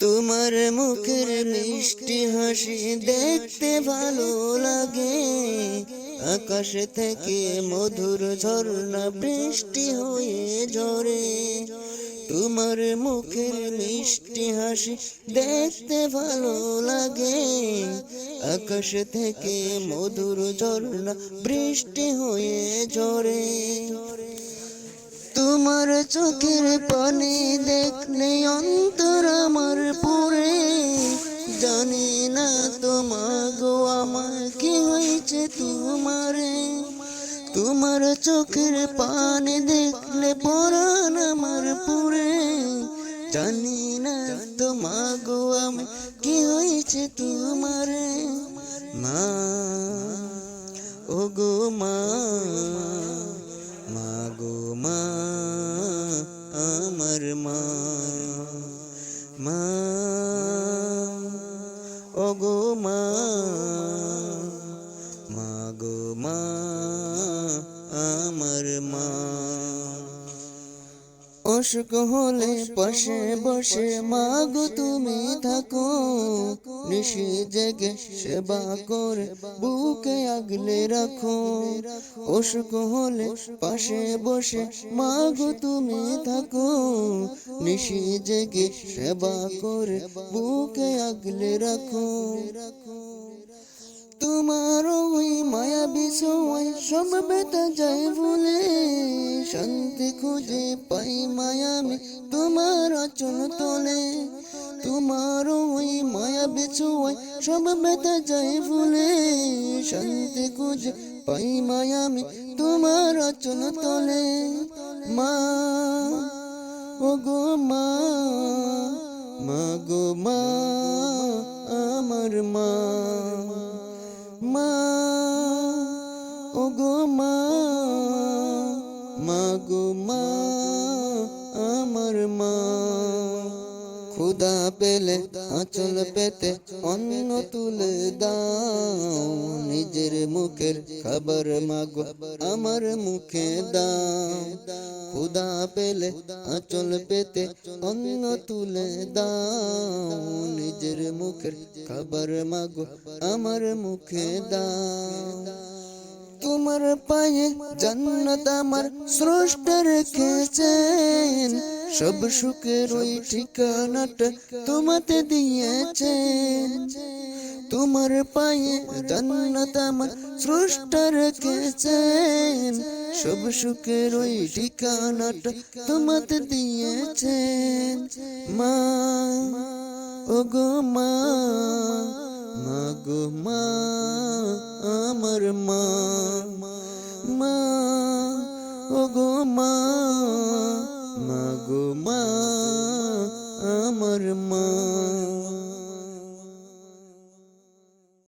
তোমার মুখের মিষ্টি হাসি দেখতে ভালো লাগে, আকাশ থেকে মধুর ঝর্ণা বৃষ্টি হয়ে ঝরে। তোমার মুখের মিষ্টি হাসি দেখতে ভালো লাগে, আকাশ থেকে মধুর ঝর্ণা বৃষ্টি হয়ে ঝরে। তোমার চোখের পানি দেখলে অন্তর আমার পুরে, জানি না তোমাগো আমার কি হয়েছে তোমারে। তোমার চোখের পানি দেখলে পরাণ আমার পুরে, জানি না তোমাগো আমার কি হয়েছে তোমারে। মা ওগো মা, মাগো মা আমার মা, মা ওগো মা, মাগো মা আমার মা। অসুখ হলে পাশে বসে মাগো তুমি থাকো, নিশি জেগে সেবা করে বুকে আগলে রাখো। অসুখ হলে পাশে বসে মাগো তুমি থাকো, নিশি জেগে সেবা করে বুকে আগলে রাখো। তোমার ওই মায়াবী ছোঁয়ায় সব ব্যথা যায় ভুলে, শান্তি খুঁজে পাই মায়ামি তোমার আঁচল তলে। তোমার ওই মায়াবী ছোঁয়ায় সব ব্যথা যায় ভুলে, শান্তি খুঁজে পাই মায়ামি তোমার আঁচল তলে। মা ওগো মা, মাগো মা আমার মা, মা ওগো মা, মাগো মা আমার মা। ক্ষুধা পেলে আঁচল পেতে অন্ন তুলে দাও, নিজের মুখের খাবার মাগো আমার মুখে দাও। ক্ষুধা পেলে আঁচল পেতে অন্ন তুলে দাও, নিজের মুখের খাবার মাগো আমার মুখে দাও। তোমার পায়ে জান্নাত আমার স্রষ্টা রেখেছেন, সব সুখের ওই ঠিকানাটা তোমাতে দিয়েছেন। তোমার পায়ে জান্নাত আমার স্রষ্টা রেখেছেন, সব সুখের ওই ঠিকানাটা তোমাতে দিয়েছেন। মা ওগো মা, মাগো মা আমার মা, মা ওগো মা, মাগো মা আমার মা।